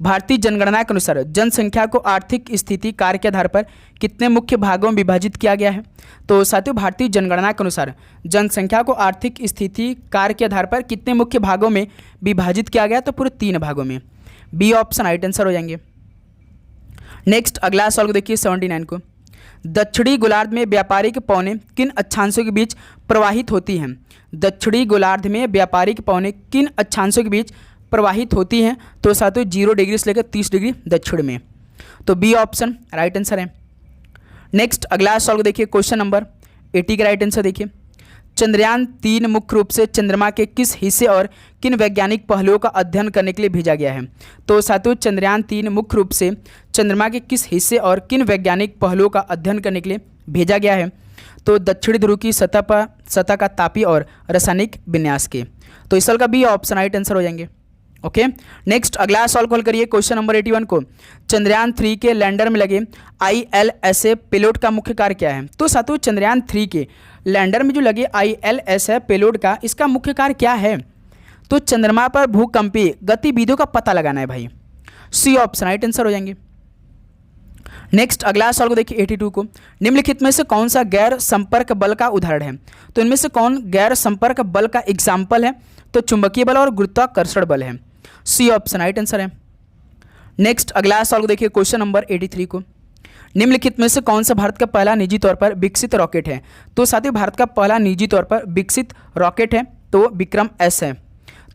भारतीय जनगणना के अनुसार जनसंख्या को आर्थिक स्थिति कार्य के आधार पर कितने मुख्य भागों में विभाजित किया गया है? तो साथियों भारतीय जनगणना के अनुसार जनसंख्या को आर्थिक स्थिति कार्य के आधार पर कितने मुख्य भागों में विभाजित किया गया? तो पूरे 3 भागों में। बी ऑप्शन राइट आंसर हो जाएंगे। नेक्स्ट अगला सवाल को देखिए 79 को। दक्षिणी गोलार्ध में व्यापारिक पौने किन अक्षांशों के बीच प्रवाहित होती हैं? दक्षिणी गोलार्ध में व्यापारिक पौने किन अक्षांशों के बीच प्रवाहित होती हैं? तो साथियों 0 डिग्री से लेकर 30 डिग्री दक्षिण में, तो बी ऑप्शन राइट आंसर है। नेक्स्ट अगला सवाल को देखिए क्वेश्चन नंबर 80 का राइट आंसर देखिए। चंद्रयान 3 मुख्य रूप से चंद्रमा के किस हिस्से और किन वैज्ञानिक पहलुओं का अध्ययन करने के लिए भेजा गया है? तो साथियों चंद्रयान 3 मुख्य रूप से चंद्रमा के किस हिस्से और किन वैज्ञानिक पहलुओं का अध्ययन करने के लिए भेजा गया है? तो दक्षिणी ध्रुव की सतह का तापीय और रासायनिक विन्यास के, तो इस सवाल का बी ऑप्शन राइट आंसर हो जाएंगे। ओके, नेक्स्ट अगला सवाल कॉल करिए क्वेश्चन नंबर 81 को। चंद्रयान 3 के लैंडर में लगे ILSA पेलोड का मुख्य कार्य क्या है? तो साथियों चंद्रयान 3 के लैंडर में जो लगे ILSA पेलोड का इसका मुख्य कार्य क्या है? तो चंद्रमा पर भूकंपीय गतिविधियों का पता लगाना है भाई, सी ऑप्शन राइट आंसर हो जाएंगे। नेक्स्ट अगला सवाल को देखिए 82 को। निम्नलिखित में से कौन सा गैर संपर्क बल का उदाहरण है? तो इनमें से कौन गैर संपर्क बल का एग्जाम्पल है? तो चुंबकीय बल और गुरुत्वाकर्षण बल है, सी ऑप्शन राइट आंसर है। नेक्स्ट अगला सवाल को देखिए क्वेश्चन नंबर 83 को। निम्नलिखित में से कौन सा भारत का पहला निजी तौर पर विकसित रॉकेट है? तो साथियों भारत का पहला निजी तौर पर विकसित रॉकेट है तो विक्रम एस है,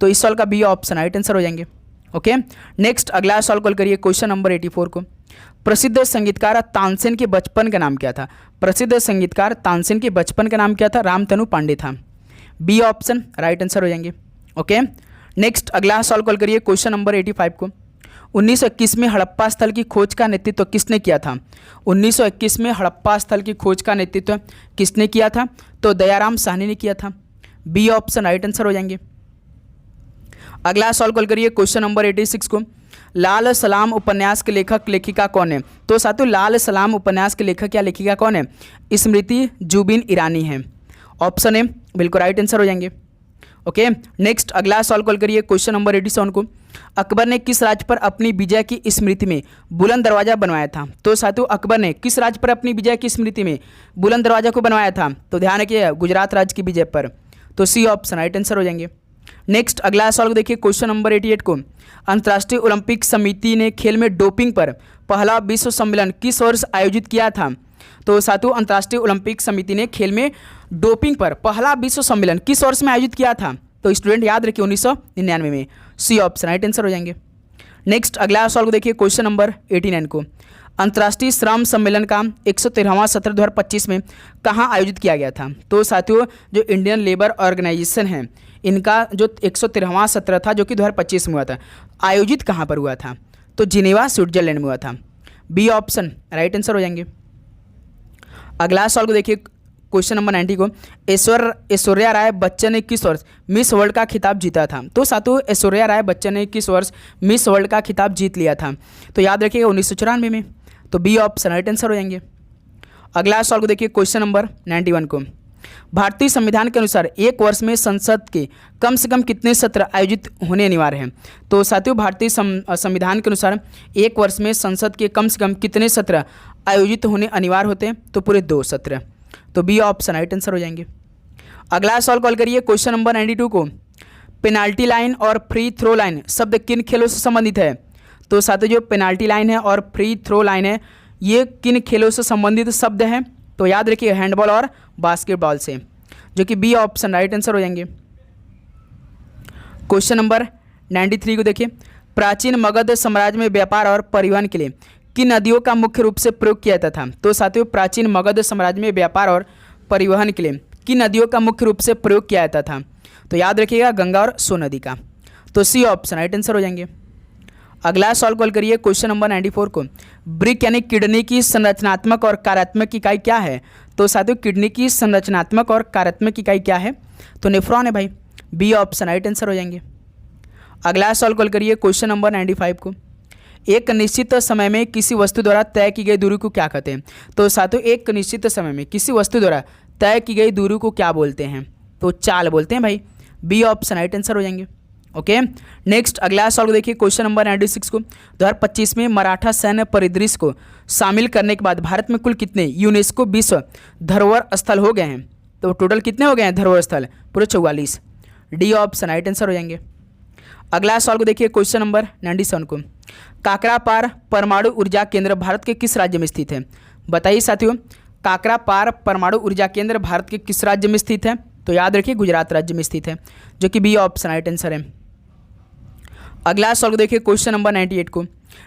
तो इस सवाल का बी ऑप्शन राइट आंसर हो जाएंगे। ओके, नेक्स्ट अगला सवाल कॉल करिए क्वेश्चन नंबर 84 को। प्रसिद्ध संगीतकार तानसेन के बचपन का नाम क्या था? प्रसिद्ध संगीतकार तानसेन के बचपन का नाम क्या था? रामतनु पांडे था, बी ऑप्शन राइट आंसर हो जाएंगे। ओके, नेक्स्ट अगला सवाल कॉल करिए क्वेश्चन नंबर 85 को। 1921 में हड़प्पा स्थल की खोज का नेतृत्व किसने किया था? 1921 में हड़प्पा स्थल की खोज का नेतृत्व किसने किया था? तो दयाराम साहनी ने किया था, बी ऑप्शन राइट आंसर हो जाएंगे। अगला सवाल कॉल करिए क्वेश्चन नंबर 86 को। लाल सलाम उपन्यास के लेखक लेखिका कौन है? तो साथियों लाल सलाम उपन्यास के लेखक या लेखिका कौन है? स्मृति जुबिन ईरानी है, ऑप्शन ए बिल्कुल राइट आंसर हो जाएंगे। ओके, नेक्स्ट अगला सवाल कॉल करिए क्वेश्चन नंबर 87 को। अकबर ने किस राज्य पर अपनी विजय की स्मृति में बुलंद दरवाजा बनवाया था? तो साथियों अकबर ने किस राज्य पर अपनी विजय की स्मृति में बुलंद दरवाजा को बनवाया था? तो ध्यान रखिए गुजरात राज्य की विजय पर, तो सी ऑप्शन राइट आंसर हो जाएंगे। नेक्स्ट अगला सवाल को देखिए क्वेश्चन नंबर 88 को। अंतर्राष्ट्रीय ओलंपिक समिति ने खेल में डोपिंग पर पहला विश्व सम्मेलन किस वर्ष आयोजित किया था? तो साथियों अंतर्राष्ट्रीय ओलंपिक समिति ने खेल में डोपिंग पर पहला विश्व सम्मेलन किस वर्ष में आयोजित किया था? तो स्टूडेंट याद रखिए 1999 में, सी ऑप्शन राइट आंसर हो जाएंगे। नेक्स्ट अगला सवाल को देखिए क्वेश्चन नंबर 89 को। अंतर्राष्ट्रीय श्रम सम्मेलन का 113वां सत्र 2025 में कहाँ आयोजित किया गया था? तो साथियों जो इंडियन लेबर ऑर्गेनाइजेशन है इनका जो 113वां सत्र था जो कि 2025 में हुआ था, आयोजित कहाँ पर हुआ था? तो जिनेवा स्विट्जरलैंड में हुआ था, बी ऑप्शन राइट आंसर हो जाएंगे। अगला सवाल को देखिए क्वेश्चन नंबर 90 को। ऐश्वर्या राय बच्चन ने किस वर्ष मिस वर्ल्ड का खिताब जीता था? तो साथियों ऐश्वर्या राय बच्चन ने किस वर्ष मिस वर्ल्ड का खिताब जीत लिया था? तो याद रखिएगा 1994 में, तो बी ऑप्शन राइट आंसर हो जाएंगे। अगला सवाल को देखिए क्वेश्चन नंबर 91 को। भारतीय संविधान के अनुसार एक वर्ष में संसद के कम से कम कितने सत्र आयोजित होने अनिवार्य हैं? तो साथियों भारतीय संविधान के अनुसार एक वर्ष में संसद के कम से कम कितने सत्र आयोजित होने अनिवार्य होते हैं? तो पूरे 2 सत्र, तो बी ऑप्शन राइट आंसर हो जाएंगे। अगला सवाल कॉल करिए क्वेश्चन नंबर 92 को। पेनाल्टी लाइन और फ्री थ्रो लाइन शब्द किन खेलों से संबंधित है? तो साथियों जो पेनाल्टी लाइन है और फ्री थ्रो लाइन है ये किन खेलों से संबंधित शब्द हैं? तो याद रखिए हैंडबॉल और बास्केटबॉल से, जो कि बी ऑप्शन राइट आंसर हो जाएंगे। क्वेश्चन नंबर 93 को देखिए। प्राचीन मगध साम्राज्य में व्यापार और परिवहन के लिए किन नदियों का मुख्य रूप से प्रयोग किया जाता था? तो साथियों प्राचीन मगध साम्राज्य में व्यापार और परिवहन के लिए किन नदियों का मुख्य रूप से प्रयोग किया जाता था? तो याद रखिएगा गंगा और सोन नदी का, तो सी ऑप्शन राइट आंसर हो जाएंगे। अगला सवाल कॉल करिए क्वेश्चन नंबर 94 को। ब्रिक यानी किडनी की संरचनात्मक और कार्यात्मक इकाई क्या है? तो साथियों किडनी की संरचनात्मक और कार्यात्मक इकाई क्या है? तो नेफ्रॉन है भाई, बी ऑप्शन राइट आंसर हो जाएंगे। अगला सवाल कॉल करिए क्वेश्चन नंबर 95 को। एक निश्चित समय में किसी वस्तु द्वारा तय की गई दूरी को क्या कहते हैं? तो साथियों एक निश्चित समय में किसी वस्तु द्वारा तय की गई दूरी को क्या बोलते हैं? तो चाल बोलते हैं भाई, बी ऑप्शन राइट आंसर हो जाएंगे। ओके, नेक्स्ट अगला सवाल को देखिए क्वेश्चन नंबर 96 को। 2025 में मराठा सैन्य परिदृश्य को शामिल करने के बाद भारत में कुल कितने यूनेस्को विश्व धरोहर स्थल हो गए हैं? तो टोटल कितने हो गए हैं धरोहर स्थल? पूरे 44, डी ऑप्शन राइट आंसर हो जाएंगे। अगला सवाल को देखिए क्वेश्चन नंबर 97 को, काकरापार परमाणु ऊर्जा केंद्र भारत के किस राज्य में स्थित है? बताइए साथियों, काकरापार परमाणु ऊर्जा केंद्र भारत के किस राज्य में स्थित है? तो याद रखिए गुजरात राज्य में स्थित है, जो कि बी ऑप्शन राइट आंसर है। अगला सवाल को देखिए क्वेश्चन नंबर 98 को,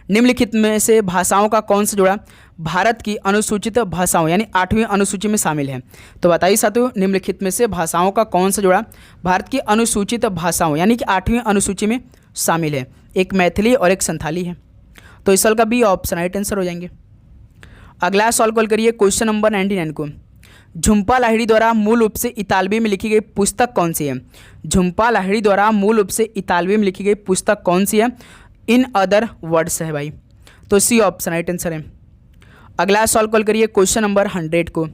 निम्नलिखित में से भाषाओं का कौन सा जोड़ा भारत की अनुसूचित भाषाओं यानी 8वीं अनुसूची में शामिल है? तो बताइए साथियों, निम्नलिखित में से भाषाओं का कौन सा जोड़ा भारत की अनुसूचित भाषाओं यानी कि 8वीं अनुसूची में शामिल है? एक मैथिली और एक संथाली है। तो इस सवाल का बी ऑप्शन राइट आंसर हो जाएंगे। अगला सवाल कॉल करिए क्वेश्चन नंबर 99 को, झुम्पा लाहिड़ी द्वारा मूल रूप से इतालवी में लिखी गई पुस्तक कौन सी है? झुम्पा लाहिड़ी द्वारा मूल रूप से इतालवी में लिखी गई पुस्तक कौन सी है? इन अदर वर्ड्स है भाई, तो सी ऑप्शन राइट आंसर है। अगला सवाल कॉल करिए क्वेश्चन नंबर 100 को,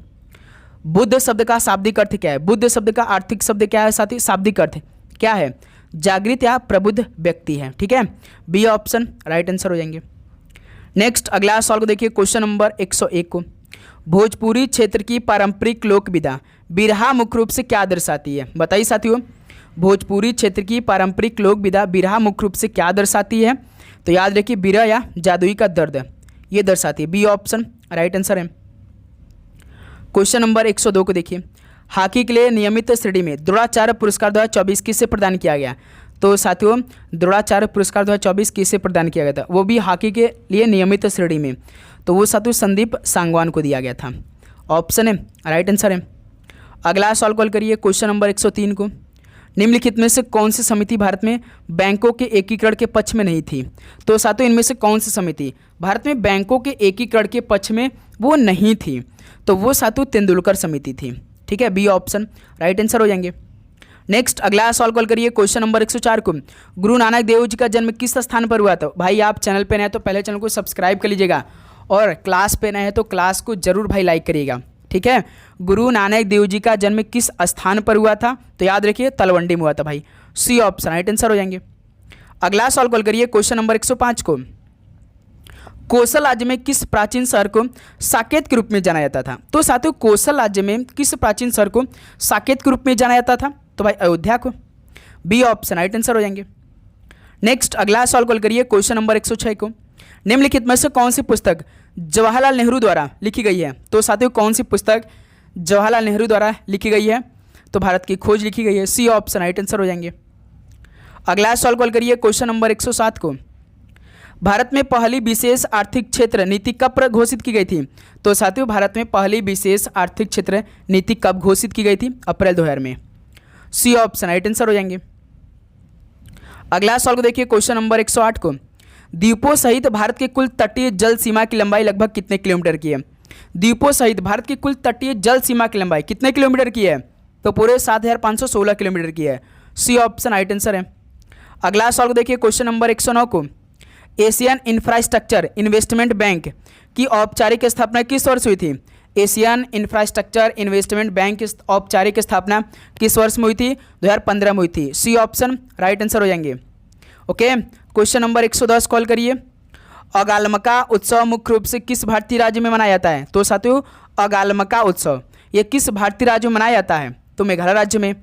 बुद्ध शब्द का शाब्दिक अर्थ क्या है? बुद्ध शब्द का आर्थिक शब्द क्या है साथी? शाब्दिक अर्थ क्या है? जागृत या प्रबुद्ध व्यक्ति है। ठीक है, बी ऑप्शन राइट आंसर हो जाएंगे। नेक्स्ट अगला सवाल को देखिए क्वेश्चन नंबर 101 को, भोजपुरी क्षेत्र की पारंपरिक लोक विधा बिरहा मुख्य रूप से क्या दर्शाती है? बताइए साथियों, भोजपुरी क्षेत्र की पारंपरिक लोक विधा बिरहा मुख्य रूप से क्या दर्शाती है? तो याद रखिए बिरह या जादुई का दर्द ये दर्शाती है, बी ऑप्शन राइट आंसर है। क्वेश्चन नंबर 102 को देखिए, हॉकी के लिए नियमित श्रेणी में द्रोणाचार्य पुरस्कार 2024 किससे प्रदान किया गया? तो साथियों, द्रोणाचार्य पुरस्कार 2024 किससे प्रदान किया गया था? वो भी हॉकी के लिए नियमित श्रेणी में, तो वो साथियों संदीप सांगवान को दिया गया था। ऑप्शन है राइट आंसर है। अगला सवाल कॉल करिए क्वेश्चन नंबर 103 को, निम्नलिखित में से कौन सी समिति भारत में बैंकों के एकीकरण के पक्ष में नहीं थी? तो साथियों इनमें से कौन सी समिति भारत में बैंकों के एकीकरण के पक्ष में वो नहीं थी? तो वो साथियों तेंदुलकर समिति थी। ठीक है, बी ऑप्शन राइट आंसर हो जाएंगे। नेक्स्ट अगला सवाल कॉल करिए क्वेश्चन नंबर 104 को, गुरु नानक देव जी का जन्म किस स्थान पर हुआ था? भाई आप चैनल पे नए हैं तो पहले चैनल को सब्सक्राइब कर लीजिएगा, और क्लास पे नए हैं तो क्लास को जरूर भाई लाइक करिएगा। ठीक है, गुरु नानक देव जी का जन्म किस स्थान पर हुआ था? तो याद रखिए तलवंडी में हुआ था भाई, सी ऑप्शन राइट आंसर हो जाएंगे। अगला सवाल कॉल करिए क्वेश्चन नंबर 105 को, कौशल राज्य में किस प्राचीन शहर को साकेत के रूप में जाना जाता था? तो साथियों कौशल राज्य में किस प्राचीन शहर को साकेत के रूप में जाना जाता था? तो भाई अयोध्या को, बी ऑप्शन राइट आंसर हो जाएंगे। नेक्स्ट अगला सवाल कॉल करिए क्वेश्चन नंबर 106 को, निम्नलिखित में से कौन सी पुस्तक जवाहरलाल नेहरू द्वारा लिखी गई है? तो साथियों कौन सी पुस्तक जवाहरलाल नेहरू द्वारा लिखी गई है? तो भारत की खोज लिखी गई है, सी ऑप्शन राइट आंसर हो जाएंगे। अगला सवाल कॉल करिए क्वेश्चन नंबर 107 को, भारत में पहली विशेष आर्थिक क्षेत्र नीति कब घोषित की गई थी? तो साथियों भारत में पहली विशेष आर्थिक क्षेत्र नीति कब घोषित की गई थी? अप्रैल 2000 में, सी ऑप्शन राइट आंसर हो जाएंगे। अगला सवाल को देखिए क्वेश्चन नंबर 108 को, द्वीपों सहित भारत के कुल तटीय जल सीमा की लंबाई लगभग कितने किलोमीटर की है? द्वीपों सहित भारत की कुल तटीय जल सीमा की लंबाई कितने किलोमीटर की है? तो पूरे 7516 किलोमीटर की है, सी ऑप्शन राइट आंसर है। अगला सवाल को देखिए क्वेश्चन नंबर 109 को, एशियन इंफ्रास्ट्रक्चर इन्वेस्टमेंट बैंक की औपचारिक स्थापना किस वर्ष हुई थी? एशियन इंफ्रास्ट्रक्चर इन्वेस्टमेंट बैंक की औपचारिक स्थापना किस वर्ष में हुई थी? 2015 में हुई थी, सी ऑप्शन राइट आंसर हो जाएंगे। ओके, क्वेश्चन नंबर 110 कॉल करिए, अगालमका उत्सव मुख्य रूप से किस भारतीय राज्य में मनाया जाता है? तो साथियों अगालमका उत्सव ये किस भारतीय राज्य में मनाया जाता है? तो मेघालय राज्य में,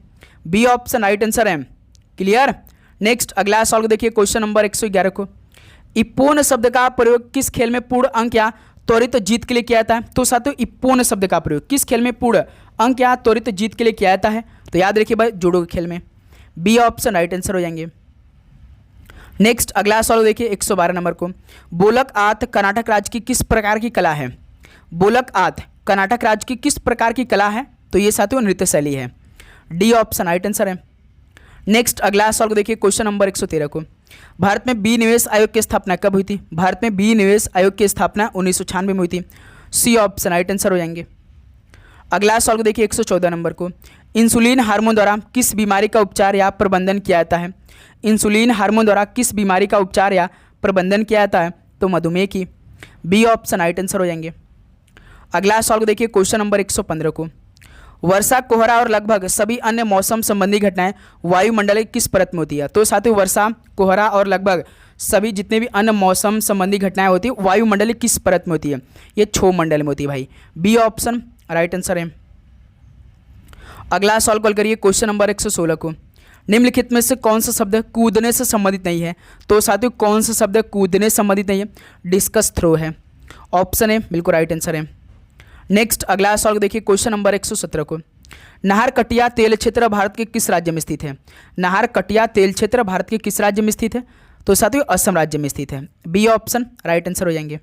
बी ऑप्शन राइट आंसर है। क्लियर। नेक्स्ट अगला सवाल को देखिए क्वेश्चन नंबर 111 को, इप्पोन शब्द का प्रयोग किस खेल में पूर्ण अंक या त्वरित जीत के लिए किया जाता है? तो साथियों इप्पोन शब्द का प्रयोग किस खेल में पूर्ण अंक या त्वरित जीत के लिए किया जाता है? तो याद रखिए भाई जूडो के खेल में, बी ऑप्शन राइट आंसर हो जाएंगे। नेक्स्ट अगला सवाल देखिए 112 नंबर को, बोलक आत कर्नाटक राज्य की किस प्रकार की कला है? बोलक आत कर्नाटक राज्य की किस प्रकार की कला है? तो ये साथियों नृत्य शैली है, डी ऑप्शन राइट आंसर है। नेक्स्ट अगला सवाल को देखिए क्वेश्चन नंबर 113 को, भारत में बी निवेश आयोग की स्थापना कब हुई थी? भारत में बी निवेश आयोग की स्थापना 1996 में हुई थी, सी ऑप्शन राइट आंसर हो जाएंगे। अगला सवाल को देखिए 114 नंबर को, इंसुलिन हार्मोन द्वारा किस बीमारी का उपचार या प्रबंधन किया जाता है? इंसुलिन हार्मोन द्वारा किस बीमारी का उपचार या प्रबंधन किया जाता है? तो मधुमेह की, बी ऑप्शन राइट आंसर हो जाएंगे। अगला सवाल को देखिए क्वेश्चन नंबर 115 को, वर्षा, कोहरा और लगभग सभी अन्य मौसम संबंधी घटनाएं वायुमंडल किस परत में होती है? तो साथियों वर्षा, कोहरा और लगभग सभी जितने भी अन्य मौसम संबंधी घटनाएं होती है वायुमंडल किस परत में होती है? ये क्षोभमंडल में होती है भाई, बी ऑप्शन राइट आंसर है। अगला सवाल कॉल करिए क्वेश्चन नंबर 116 को, निम्नलिखित में से कौन सा शब्द कूदने से संबंधित नहीं है? तो साथियों कौन सा शब्द कूदने से संबंधित नहीं है? डिस्कस थ्रो है। ऑप्शन ए बिल्कुल राइट आंसर है। नेक्स्ट अगला सवाल देखिए, क्वेश्चन नंबर 117 को। नाहरकटिया तेल क्षेत्र भारत के किस राज्य में स्थित है? नाहरकटिया तेल क्षेत्र भारत के किस राज्य में स्थित है? तो साथियों असम राज्य में स्थित है। बी ऑप्शन राइट आंसर हो जाएंगे।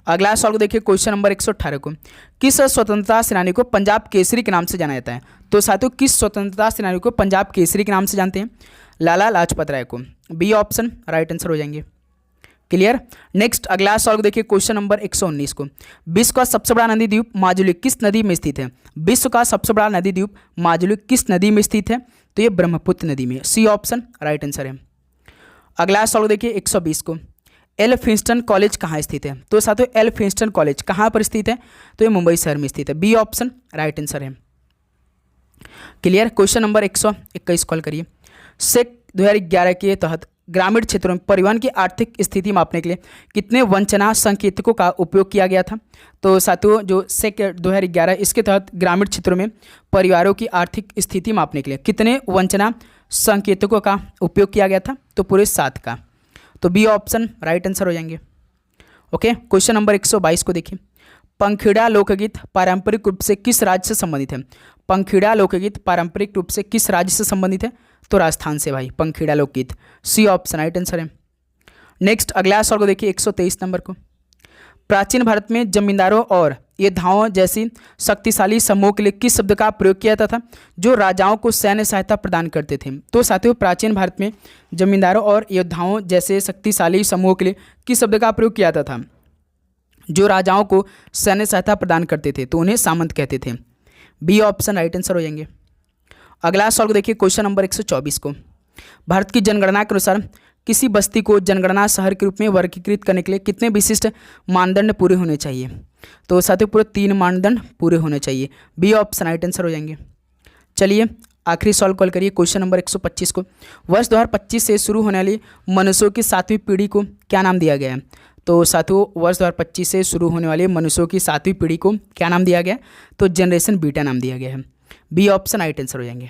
अगला सवाल को देखिए, क्वेश्चन नंबर 118 को। किस स्वतंत्रता सेनानी को पंजाब केसरी के नाम से जाना जाता है? तो साथियों किस स्वतंत्रता सेनानी को पंजाब केसरी के नाम से जानते हैं? लाला लाजपत राय को। बी ऑप्शन राइट आंसर हो जाएंगे। क्लियर। नेक्स्ट अगला सवाल को देखिए, क्वेश्चन नंबर 119 को। विश्व का सबसे बड़ा नदी द्वीप माजुली किस नदी में स्थित है? विश्व का सबसे बड़ा नदी द्वीप माजुली किस नदी में स्थित है? तो ये ब्रह्मपुत्र नदी में। सी ऑप्शन राइट आंसर है। अगला सवाल देखिए 120 को। एल्फिंस्टन कॉलेज कहाँ स्थित है? तो साथियों एल्फिंस्टन कॉलेज कहाँ पर स्थित है? तो ये मुंबई शहर में स्थित है। बी ऑप्शन राइट आंसर है। क्लियर। क्वेश्चन नंबर 121 कॉल करिए। सेक 2011 के तहत ग्रामीण क्षेत्रों में परिवहन की आर्थिक स्थिति मापने के लिए कितने वंचना संकेतकों का उपयोग किया गया था? तो साथियों जो सेक 2011 इसके तहत ग्रामीण क्षेत्रों में परिवारों की आर्थिक स्थिति मापने के लिए कितने वंचना संकेतकों का उपयोग किया गया था? तो पूरे 7 का। तो बी ऑप्शन राइट आंसर हो जाएंगे। ओके। क्वेश्चन नंबर 122 को देखिए। पंखीड़ा लोकगीत पारंपरिक रूप से किस राज्य से संबंधित है? पंखीड़ा लोकगीत पारंपरिक रूप से किस राज्य से संबंधित है? तो राजस्थान से भाई पंखीड़ा लोकगीत। सी ऑप्शन राइट आंसर है। नेक्स्ट अगला सवाल को देखिए 123 नंबर को। प्राचीन भारत में जमींदारों और योद्धाओं जैसी शक्तिशाली समूह के लिए किस शब्द का प्रयोग किया जाता था जो राजाओं को सैन्य सहायता प्रदान करते थे? तो साथियों प्राचीन भारत में जमींदारों और योद्धाओं जैसे शक्तिशाली समूह के लिए किस शब्द का प्रयोग किया जाता था जो राजाओं को सैन्य सहायता प्रदान करते थे? तो उन्हें सामंत कहते थे। बी ऑप्शन राइट आंसर हो जाएंगे। अगला सवाल को देखिए, क्वेश्चन नंबर 124 को। भारत की जनगणना के अनुसार किसी बस्ती को जनगणना शहर के रूप में वर्गीकृत करने के लिए कितने विशिष्ट मानदंड पूरे होने चाहिए? तो साथियों पूरे 3 मानदंड पूरे होने चाहिए। बी ऑप्शन राइट आंसर हो जाएंगे। चलिए आखिरी सवाल कॉल करिए, क्वेश्चन नंबर 125 को। वर्ष 2025 से शुरू होने वाली मनुष्यों की 7वीं पीढ़ी को क्या नाम दिया गया है? तो साथियों वर्ष 2025 से शुरू होने वाले मनुष्यों की 7वीं पीढ़ी को क्या नाम दिया गया? तो जनरेशन बीटा नाम दिया गया है। बी ऑप्शन राइट आंसर हो जाएंगे।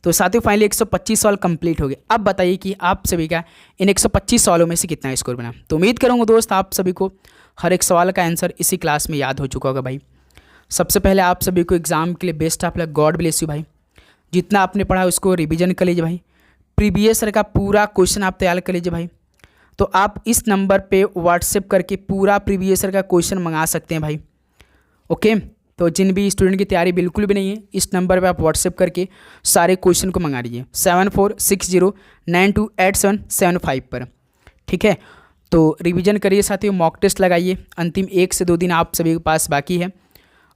तो साथियों फाइनली 125 सवाल कंप्लीट हो गए। अब बताइए कि आप सभी का इन 125 सवालों में से कितना स्कोर बना। तो उम्मीद करूँगा दोस्त आप सभी को हर एक सवाल का आंसर इसी क्लास में याद हो चुका होगा भाई। सबसे पहले आप सभी को एग्जाम के लिए best of luck, God bless you भाई। जितना आपने पढ़ा उसको रिवीजन कर लीजिए भाई। प्रीवियस ईयर का पूरा क्वेश्चन आप तैयार कर लीजिए भाई। तो आप इस नंबर पे व्हाट्सएप करके पूरा प्रीवियस ईयर का क्वेश्चन मंगा सकते हैं भाई। ओके। तो जिन भी स्टूडेंट की तैयारी बिल्कुल भी नहीं है इस नंबर पे आप व्हाट्सएप करके सारे क्वेश्चन को मंगा लीजिए 7460928775 पर। ठीक है। तो रिवीजन करिए साथियों, मॉक टेस्ट लगाइए। अंतिम 1 से 2 दिन आप सभी के पास बाकी है।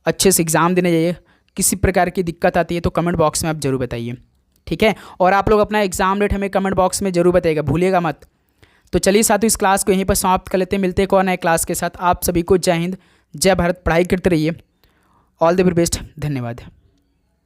अच्छे से एग्ज़ाम देने जाइए। किसी प्रकार की दिक्कत आती है तो कमेंट बॉक्स में आप जरूर बताइए। ठीक है। और आप लोग अपना एग्जाम डेट हमें कमेंट बॉक्स में जरूर बताइएगा, भूलिएगा मत। तो चलिए साथियों इस क्लास को यहीं पर समाप्त कर लेते हैं। मिलते हैं एक और नए क्लास के साथ। आप सभी को जय हिंद, जय भारत। पढ़ाई करते रहिए। All the very best. धन्यवाद।